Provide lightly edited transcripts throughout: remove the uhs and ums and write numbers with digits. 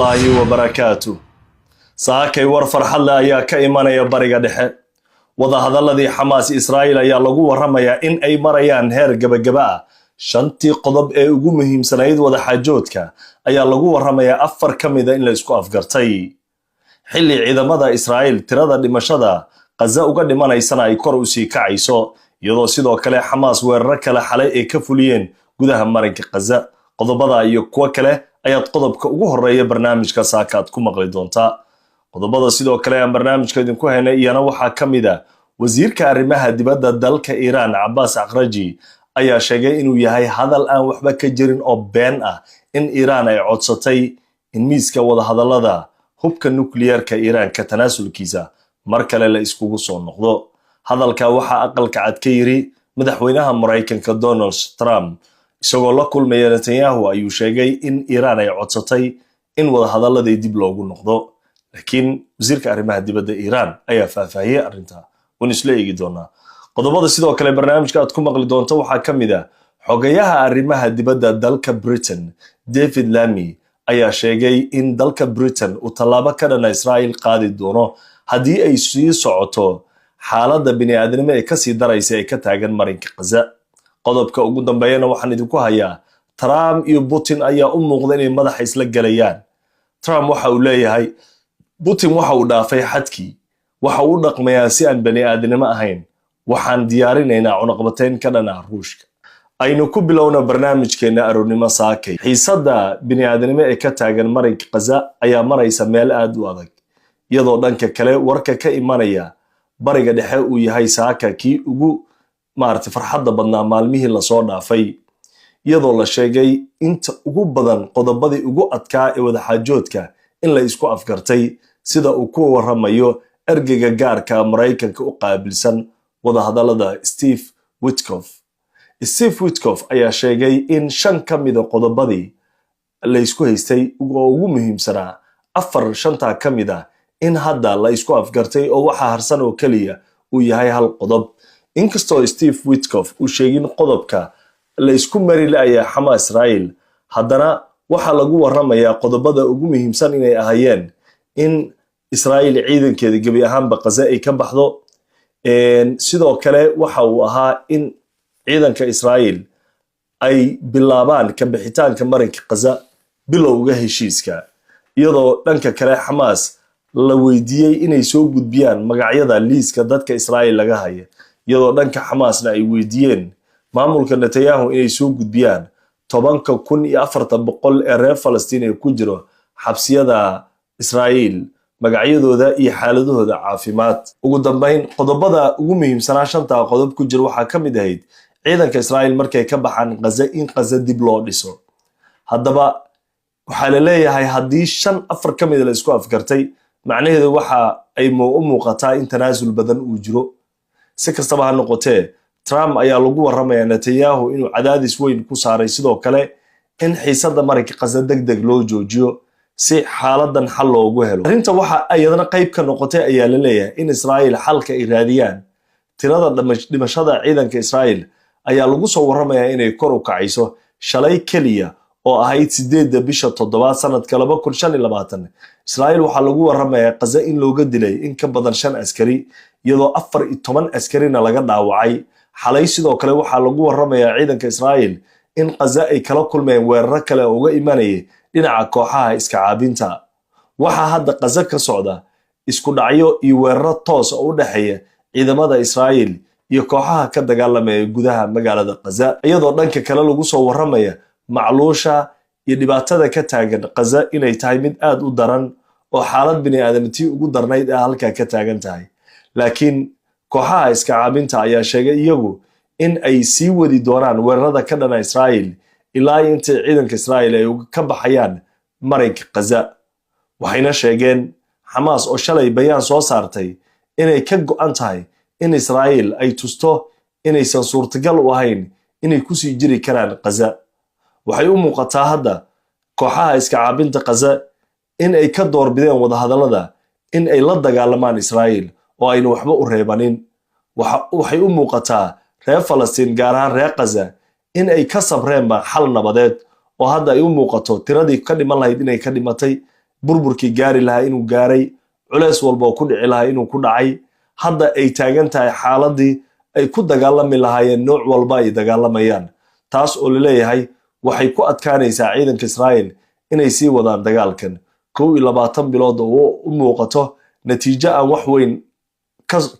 الله وبركاته saakay war farxad leh ayaa ka imanaya bariga dhexe wadahadaladii Xamaas Israa'iil ayaa lagu waramayaa in ay marayaan heer gabagaba ah shantii qodob ee ugu muhiimsanayd wada xaajoodka ayaa lagu waramayaa afar kamida in la isku afgartay xilli ciidamada Israa'iil tirada dhimashada Gaza uga dhimanaysana ay kor u sii kacayso iyadoo sidoo kale Xamaas weerar kale xalay ay ka fuliyeen gudaha marinka Gaza qodobada iyo kuwa kale ayaad qodobka ugu horeeya barnaamijka saakaad ku maqli doontaa qodobada sidoo kale aan barnaamijka idinku haynay iyana waxaa kamida wasiirka arrimaha dibadda dalka Iran Abbas Aqraji ayaa sheegay inuu yahay hadal aan waxba ka jirin oo been ah in Iran ay codsatay in miiska wada hadalada hubka nuclearka Iran ka tanaasulkiisa mar kale la iskugu soo noqdo hadalka waxa aqalka cad ka yiri madaxweynaha Mareykanka Donald Trump isagoo la kulmay Netanyahu ayuu sheegay in Iran ay codsatay in wada hadalada dib loogu noqdo laakiin wasiirka arrimaha dibadda Iran ayaa faahfaahiyay arrinta wan isla eegi doonaa qodobada sidoo kale barnaamijka aad ku maqli doonto waxaa kamid ah xogayaha arrimaha dibadda dalka Britain David Lammy ayaa sheegay in dalka Britain uu talaabo ka dhan Israa'iil qaadi doono haddii ay sii socoto xaaladda bini'aadanimo ee ka sii daraysa ee ka taagan marinka Gaza qodobka ugu dambeeyana waxaan idinku hayaa Trump iyo Putin ayaa u muuqda inay madaxa isla galayaan Trump waxa uu leeyahay Putin waxa uu dhaafay xadkii waxa uu dhaqmayaa si aan bani'aadanimo ahayn waxaan diyaarinaynaa cunaqabateyn ka dhan ah Ruushka aynu ku bilowna barnaamijkeena aroornimo saakay xiisadda bini'aadanimo ee ka taagan marinka Gaza ayaa maraysa meel aad u adag iyadoo dhanka kale warka ka imanaya bariga dhexe uu yahay saaka kii ugu farxadda badnaa maalmihii la soo dhaafay iyadoo la sheegay inta ugu badan qodobadii ugu adkaa ee wada xaajoodka in la isku afgartay sida uu ku waramayo ergeyga gaarka Mareykanka u qaabilsan wada hadalada Steve Witkoff ayaa sheegay in shan kamida qodobadii la isku haystay ugu muhiimsanaa shanta kamida in hadda la isku afgartay oo waxa harsan oo kaliya uu yahay hal qodob inkastoo Steve Witkoff uu sheegin qodobka la isku mari laaya Xamaas Israa'iil haddana waxa lagu waramayaa qodobada ugu muhiimsan inay ahayeen in Israa'iil ciidankeeda gabi ahaanba Gaza ay ka baxdo sidoo kale waxa uu ahaa in ciidanka Israa'iil ay bilaabaan ka bixitaanka marinka Gaza bilowga heshiiska iyadoo dhanka kale Xamaas la weydiiyay inay soo gudbiyaan magacyada liiska dadka Israa'iil laga hayo iyadoo dhanka Xamaasna ay weydiiyeen maamulka Netanyahu inay soo gudbiyaan 10,400 ee reer Falastiin ee ku jiro xabsiyada Israa'iil magacyadooda iyo xaaladooda caafimaad ugu dambeyn qodobada ugu muhiimsanaa shanta qodob ku jira waxa kamid ahayd ciidanka Israa'iil markay ka baxaan Gaza in Gaza dib loo dhiso haddaba waxa la leeyahay haddii afar kamid la isku afgartay macnaheedu waxa ay u muuqataa in tanaasul badan uu jiro si kastaba ha noqotee Trump ayaa lagu waramayaa Netanyahu inuu cadaadis weyn ku saaray sidoo kale in xiisadda marinka Gaza degdeg loo joojiyo si xaaladan xal loogu helo arrinta waxa ayadana qayb ka noqotay ayaa la leeyahay in Israa'iil xalka ay raadiyaan tirada dhimashada ciidanka Israa'iil ayaa lagu soo waramayaa inay kor u kacayso shalay kaliya oo ahayd 8 bisha 7 sanadka 2025 Israa'iil waxa lagu waramayaa Gaza in looga dilay in ka badan 5 askari iyadoo 14 askarina laga dhaawacay xalay sidoo kale waxa lagu waramayaa ciidanka Israa'iil in Gaza ay kala kulmeen weerar kale oo uga imanayay dhinaca kooxaha iska caabinta waxa hadda Gaza ka socda isku dhacyo iyo weerar toos oo u dhaxeeya ciidamada Israa'iil iyo kooxaha ka dagaalamaya gudaha magaalada Gaza iyadoo dhanka kale lagu soo waramaya macluusha iyo dhibaatada ka taagan Gaza inay tahay mid aad u daran oo xaalad bini'aadantii ugu darnayd ee halka ka taagan tahay laakiin kooxaha iska caabinta ayaa sheegay iyagu in ay sii wadi doonaan weerarada ka dhan Israa'iil ilaa inta ciidanka Israa'iil ay ka baxayaan marinka Gaza waxayna sheegeen Xamaas oo shalay bayaan soo saartay inay ka go'an tahay in Israa'iil ay tusto inaysan suurtagal u ahayn inay ku sii jiri karaan Gaza waxay u muuqataa hadda kooxaha iska caabinta Gaza in ay ka doorbideen wada hadalada in ay la dagaalamaan Israa'iil oo ayna waxba u reebanin waxay u muuqataa reer Falastiin gaar ahaan reer Gaza in ay ka sabreen xal nabadeed oo hadda ay u muuqato tiradii ka dhiman lahayd inay ka dhimatay burburkii gaari lahaa inuu gaaray, culays walba oo ku dhici lahaa inuu ku dhacay. hadda ay taagan tahay xaaladii ay ku dagaalami lahaayeen nooc walba ay dagaalamayaan, taas oo laleeyahay waxay ku adkaanaysaa ciidanka Israa'iil inay sii wadaan dagaalkan 21 bilood oo u muuqato natiijo aan wax weyn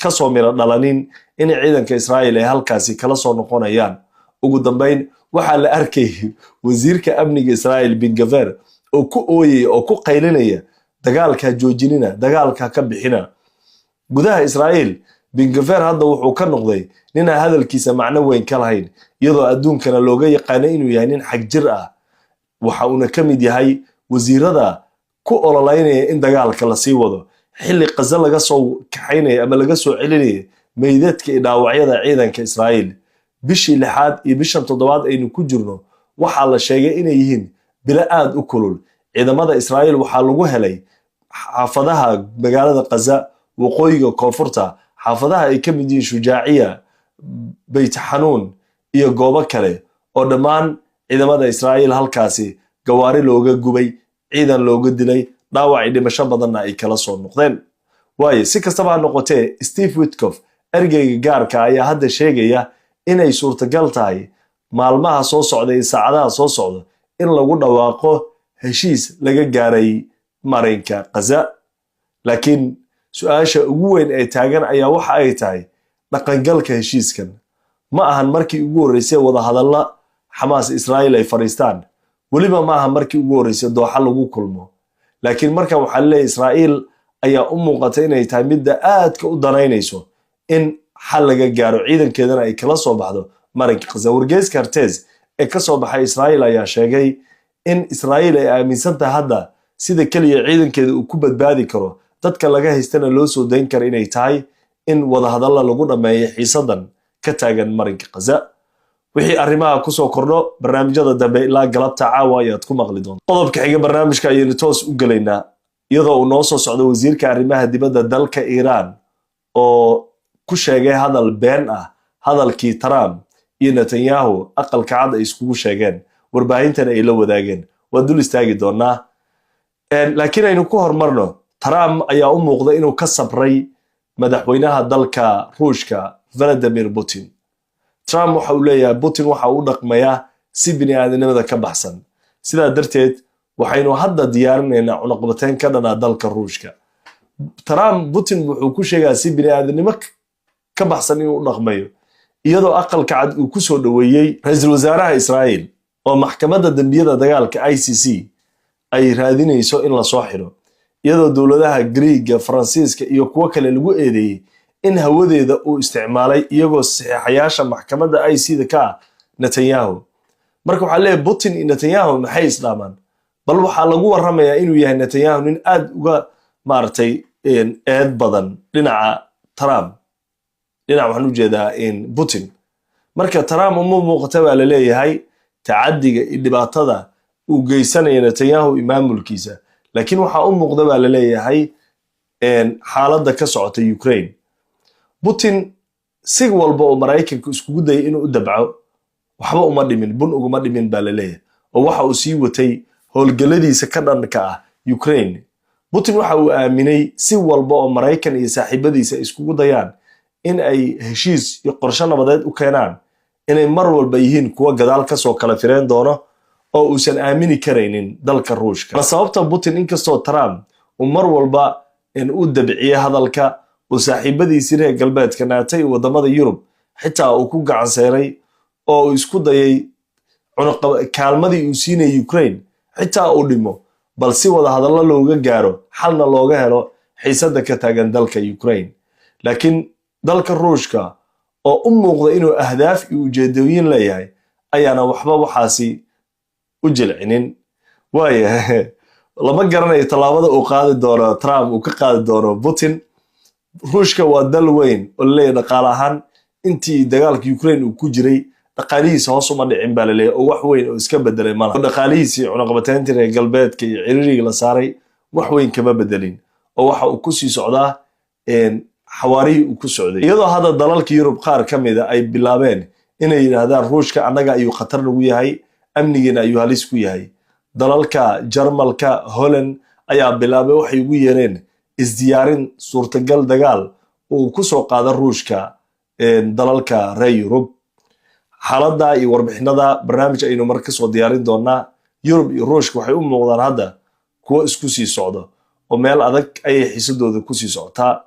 ka soo mira dhalanin in ciidanka Israa'iil ay halkaasi kala soo noqonayaan. ugu dambeyn waxaa la arkay wasiirka amniga Israa'iil Ben Gvir oo ku ooyay oo ku qaylinaya dagaalka joojinina, dagaalka ka bixina. gudaha Israa'iil Ben Gvir hadda wuxuu ka noqday nin hadalkiisa macno weyn ka lahayn, iyadoo adduunkana looga yaqaanay inuu yahay nin xag jir ah. waxa uu ka mid yahay wasiirada ku ololeynaya in dagaalka la sii wado xilli Gaza laga soo kaxaynaya ama laga soo celinaya meydadka iyo dhaawacyada ciidanka Israa'iil. bishii 6aad iyo bishan 7aad aynu ku jirno waxaa la sheegay inay yihiin bilo aad u kulul. ciidamada Israa'iil waxaa lagu helay xaafadaha magaalada Gaza, waqooyiga koonfurta, xaafadaha ay ka mid yihiin Shujaaciya, Beit Xanuun iyo goobo kale oo dhammaan ciidamada Israa'iil halkaasi gawaari looga gubay, ciidan looga dilay, dhaawac iyo dhimasho badanna ay kala soo noqdeen. waaye si kastaba ha noqotee, Steve Witkoff ergeyga gaarka ayaa hadda sheegaya inay suurtagal tahay maalmaha soo socda iyo saacadaha soo socda in lagu dhawaaqo heshiis laga gaaray marinka Gaza. laakiin su'aasha ugu weyn ee taagan ayaa waxa ay tahay dhaqangalka heshiiskan. ma ahan markii ugu horeysay wada hadalla Xamaas Israa'iil ay fariistaan, waliba ma ahan markii ugu horeysay Dooxa lagu kulmo. laakiin markan waxaa leeyahay Israa'iil ayaa u muuqata inay tahay midda aadka u danaynayso in xal laga gaaro ciidankeedana ay kala soo baxdo marinka Gaza. wargeyska Haaretz ee ka soo baxay Israa'iil ayaa sheegay in Israa'iil ay aaminsan tahay hadda sida kaliya ciidankeeda uu ku badbaadi karo, dadka laga haystana loo soo dayn karo inay tahay in wada hadalla lagu dhameeyo xiisadan ka taagan marinka Gaza. wixii arrimaha ku soo kordho barnaamijyada dambe ilaa galabta caawa ayaad ku maqli doontaa. qodobka xiga barnaamijka ayaynu toos u gelaynaa, iyadoo uu noo soo socdo wasiirka arrimaha dibadda dalka Iiraan oo ku sheegay hadal been ah hadalkii Trump iyo Netanyahu aqalka cad ay iskugu sheegeen, warbaahintana ay la wadaageen. waa dul istaagi doonaa, laakiin aynu ku hormarno. Trump ayaa u muuqda inuu ka sabray madaxweynaha dalka Ruushka Vladimir Putin. Trump waxa uu leeyahay Putin waxa uu dhaqmayaa si bini'aadanimada ka baxsan, sidaa darteed waxaynu hadda diyaarinaynaa cunaqabateyn ka dhana dalka Ruushka. Trump Putin wuxuu ku sheegaa si bini'aadanimo ka baxsan inuu dhaqmayo, iyadoo aqalka cad uu ku soo dhaweeyay ra'iisul wasaaraha Israa'iil oo maxkamadda dambiyada dagaalka ICC ay raadinayso in la soo xiro, iyadoo dowladaha Greega, Faransiiska iyo kuwo kale lagu eedeeyay in hawadeeda uu isticmaalay iyagoo saxiixayaasha maxkamadda ICC ka ah Netanyahu. marka waxaa leeyahay Putin iyo Netanyahu maxay islaamaan, bal waxaa lagu warramayaa inuu yahay Netanyahu nin aad uga maartay eed badan dhinaca Trump, dhinaca waxaan u jeedaa Putin. marka Trump uma muuqata baa la leeyahay tacadiga iyo dhibaatada uu geysanaya Netanyahu iyo maamulkiisa, laakiin waxaa u muuqda baa la leeyahay xaaladda ka socota Ukraine. Putin si walba oo Maraykanka iskugu dayay inuu u dabco waxba uma dhimin, bun uguma dhimin baa la leeyahay, oo waxa uu sii watay howlgalladiisa ka dhanka ah Ukraine. Putin waxa uu aaminay si walba oo Maraykan iyo saaxiibadiisa iskugu dayaan in ay heshiis iyo qorshe nabadeed u keenaan, inay mar walba yihiin kuwa gadaal ka soo kala fireen doono oo uusan aamini karaynin dalka Ruushka. sababta Putin inkastoo Trump uu mar walba u dabciyay hadalka oo saaxiibadiisii reer galbeedka naatay wadamada Yurub xitaa uu ku gacan seeray oo uu isku dayay kaalmadii uu siinay Ukraine xitaa uu dhimo, bal si wada hadallo looga gaaro xalna looga helo xiisadda ka taagan dalka Ukraine. laakiin dalka Ruushka oo u muuqda inuu ahdaaf iyo ujeedooyin leeyahay ayaana waxba waxaasi u jilcinin. waaye lama garanayo tallaabada uu qaadi doono Trump uu ka qaadi doono Putin. Ruushka waa dal weyn oo leeyahay dhaqaale ahaan intii dagaalka Ukraine uu ku jiray dhaqaalihiisa hoos uma dhicin baa la leeyahay, oo wax weyn oo iska bedelay malaha. dhaqaalihiisii cunaqabateynta reer galbeedka iyo ciriiriga la saaray wax weyn kama bedelin, oo waxa uu ku sii socdaa xawaarihii uu ku socday, iyadoo hadda dalalka Yurub qaar ka mid ah ay bilaabeen inay yiraahdaan Ruushka annaga ayuu khatar nagu yahay, amnigeena ayuu halis ku yahay. dalalka Jarmalka, Holland ayaa bilaabay waxay ugu yeereen isdiyaarin suurtagal dagaal uu ku soo qaada Ruushka dalalka reer Yurub. xaaladda iyo warbixinada barnaamij aynu marka soo diyaarin doonaa. Yurub iyo Ruushka waxay u muuqdaan hadda kuwa isku sii socdo oo meel adag ayay xiisadooda ku sii socotaa.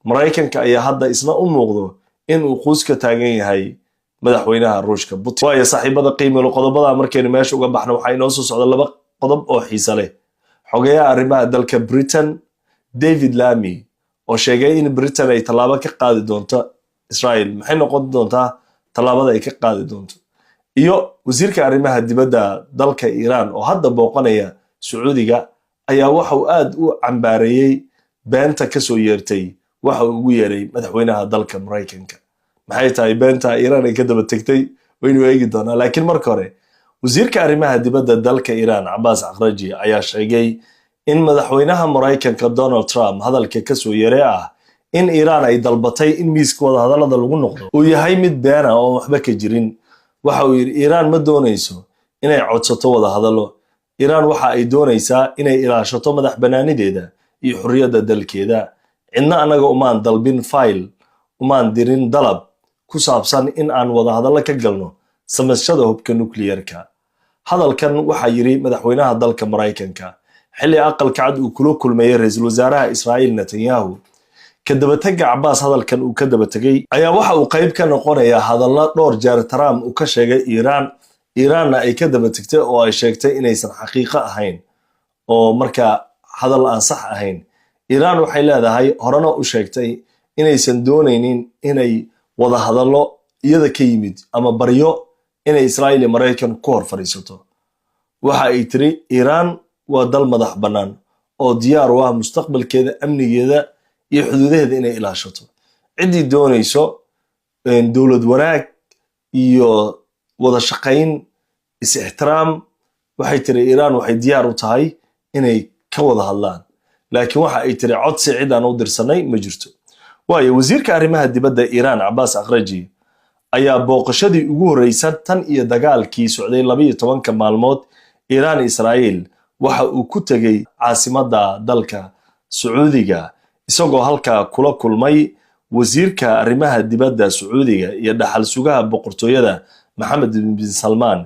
Mareykanka ayaa hadda isna u muuqdo in uu quus ka taagan yahay madaxweynaha Ruushka Putin. waayo saaxiibada qiimaha qodobada markaynu meesha uga baxno waxay noo soo socda laba qodob oo xiiso leh. xogeyaha arrimaha dalka Britain David Lammy oo sheegay in Britain ay tallaabo ka qaadi doonto Israel. maxay noqon doontaa tallaabada ay ka qaadi doonto? iyo wasiirka arrimaha dibadda dalka Iran oo hadda booqanaya Sacuudiga ayaa waxa uu aad u cambaareeyay beenta ka soo yeertay waxa uu ugu yeeray madaxweynaha dalka Mareykanka. maxay tahay beenta Iran ay ka daba tagtay waynu eegi doonaa. laakiin marka hore wasiirka arrimaha dibadda dalka Iran Abbas Araghchi ayaa sheegay in madaxweynaha Mareykanka Donald Trump hadalka ka soo yeeray in Iran ay dalbatay in miiska wada hadallada lagu noqdo uu yahay mid been ah oo waxba ka jirin. waxa uu yiri Iran ma doonayso inay codsato wada hadallo. Iran waxa ay doonaysaa inay ilaashato madax banaanideeda iyo xurriyadda dalkeeda. cidna anaga umaan dalbin file umaan dirin dalab ku saabsan in aan wada hadallo ka galno samashada hubka nuclearka. hadalkan waxa yiri madaxweynaha dalka Mareykanka xilli aqalka cad uu kula kulmayay ra'iisul wasaaraha Israel Netanyahu. ka dabatagga Abbas hadalkan uu ka dabatagay ayaa waxa uu qayb ka noqonayaa hadallo dhowr jeer Trump uu ka sheegay Iranna ay ka dabatagtay oo ay sheegtay inaysan xaqiiqo ahayn oo marka hadal aan sax ahayn. Iran waxay leedahay horena u sheegtay inaysan doonaynin inay wada hadallo iyada ka yimid ama baryo inay Israel iyo Mareykan ku hor fariisato. waxa ay tiri Iran waa dal madax bannaan oo diyaar u ah mustaqbalkeeda, amnigeeda iyo xuduudaheeda inay ilaashato. cidii doonayso dawlad wanaag iyo wada shaqayn is-ixtiraam waxay tiri Iran waxay diyaar u tahay inay ka wada hadlaan. laakiin waxa ay tiri codsi cid aan u dirsanay ma jirto. waayo wasiirka arrimaha dibadda Iran Abbas Araghchi ayaa booqashadii ugu horeysay tan iyo dagaalkii socday 12 maalmood Iran Israel waxa uu ku tagay caasimadda dalka Sacuudiga isagoo halka kula kulmay wasiirka arrimaha dibadda Sacuudiga iyo dhaxal sugaha boqortooyada Mohammed bin Salman.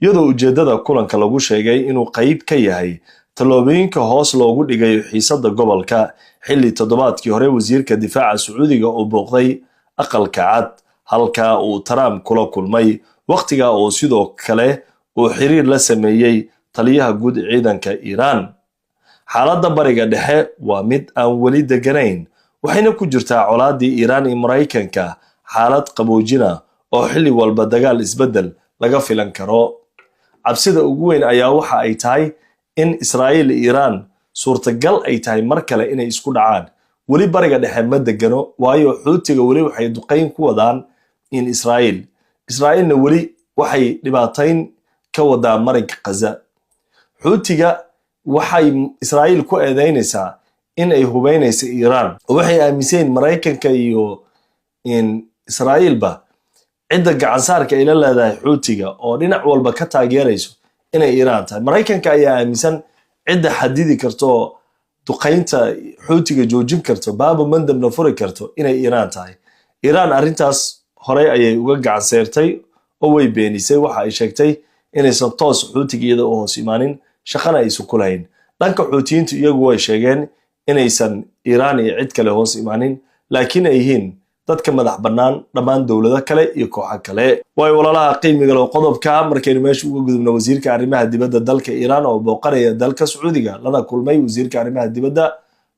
iyadoo ujeedada kulanka lagu sheegay inuu qayb ka yahay talooyinka hoos loogu dhigayo xiisadda gobolka xilli toddobaadkii hore wasiirka difaaca Sacuudiga oo booqday aqalka cad halka uu Trump kula kulmay waqtiga oo sidoo kale uu xiriir la sameeyay taliyaha guud ciidanka Iran. xaaladda bariga dhexe waa mid aan weli deganayn waxayna ku jirtaa colaadii Iran iyo Mareykanka xaalad qaboojina oo xilli walba dagaal isbedel laga filan karo. cabsida ugu weyn ayaa waxa ay tahay in Israel iyo Iran suurtagal ay tahay mar kale inay isku dhacaan. weli bariga dhexe ma degano waayo xuutiga weli waxay duqeyn ku wadaan in Israelna weli waxay dhibaatayn ka wadaa marinka Gaza. xuutiga waxay Israel ku eedeynaysaa in ay hubeynayso Iran waxay aaminsan Mareykanka iyo in Israelba cidda gacan saarka ay la leedahay xuutiga oo dhinac walba ka taageerayso inay Iran tahay. Mareykanka ayaa aaminsan cidda xadidi karto duqeynta xuutiga joojin karto baaba mandabna furi karto inay Iran tahay. Iran arrintaas horey ayay uga gacan saartay oo way beenisay. waxa ay sheegtay inaysan toos xuutiga iyada u hoos imaanin shaqana aysan ku lahayn. dhanka xuutiyiintu iyagu way sheegeen inaysan Iran iyo cid kale hoos imaanin laakiin ay yihiin dadka madax bannaan dhammaan dawlado kale iyo kooxo kale. way walaalaha qiimiga loo qodobka markaynu meesha uga gudubno wasiirka arrimaha dibadda dalka Iran oo booqanaya dalka Sacuudiga lana kulmay wasiirka arrimaha dibadda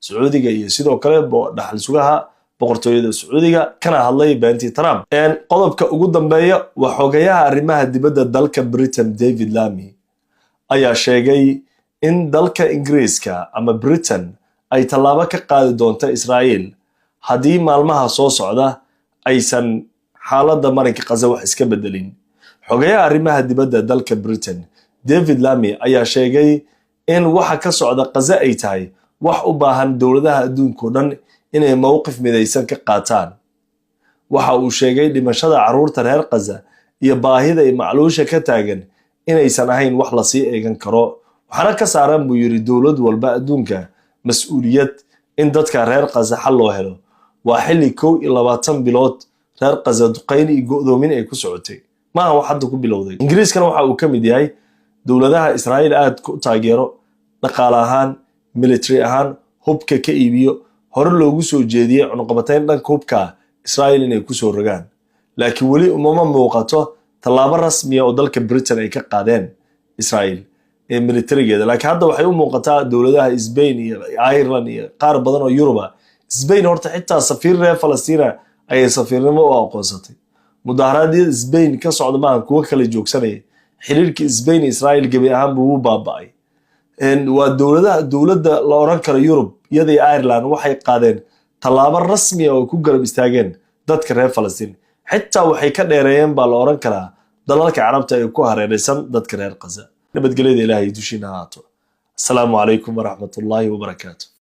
Sacuudiga iyo sidoo kale dhaxal sugaha boqortooyada Sacuudiga kana hadlay beentii Trump. qodobka ugu dambeeya waa xogayaha arrimaha dibadda dalka Britain David Lammy ayaa sheegay in dalka Ingiriiska ama Britain ay tallaabo ka qaadi doonto Israel haddii maalmaha soo socda aysan xaaladda marinka Gaza wax iska bedelin. xogayaha arrimaha dibadda dalka Britain David Lammy ayaa sheegay in waxa ka socda Gaza ay tahay wax u baahan dawladaha adduunka oo dhan inay mowqif midaysan ka qaataan. waxa uu sheegay dhimashada carruurta reer Gaza iyo baahida ay macluusha ka taagan inaysan ahayn wax la sii eegan karo. waxaana ka saaran buu yiri dowlad walba adduunka mas'uuliyad in dadka reer Gaza xal loo helo waa xilli 21 bilood reer Gaza duqeyn iyo go'doomin ay ku socotay ma aha wax hadda ku bilowday ingiriiskana waxa uu ka mid yahay dowladaha Israa'iil aad ku taageero dhaqaale ahaan military ahaan hubka ka iibiyo hore loogu soo jeediyay cunqabatayn dhanka hubka Israa'iil inay ku soo rogaan laakiin wali uma muuqato talaabo rasmi ah oo dalka Britain ay ka qaadeen Israa'iil ee militarigeeda laakiin hadda waxay u muuqataa dowladaha Spain iyo Ireland iyo qaar badan oo Yurub Spain horta xitaa safiir reer Falastiin ay safiirnimo u aqoonsatay mudaharaadada Spain ka socda ma kuwa kala joogsanay xiriirka Spain iyo Israa'iil gabi ahaan buu baaba'ay waa dowladda la oran karo Yurub iyada Ireland waxay qaadeen talaabo rasmi ah oo ku garab istaageen dadka reer Falastiin xitaa waxay ka dheereeyeen baa la oran karaa dalalka Carabta ay ku hareeraysan dadka reer Gaza nabadgelyada Ilaahay dushiina haato assalaamu calaykum waraxmatullaahi wabarakaatuh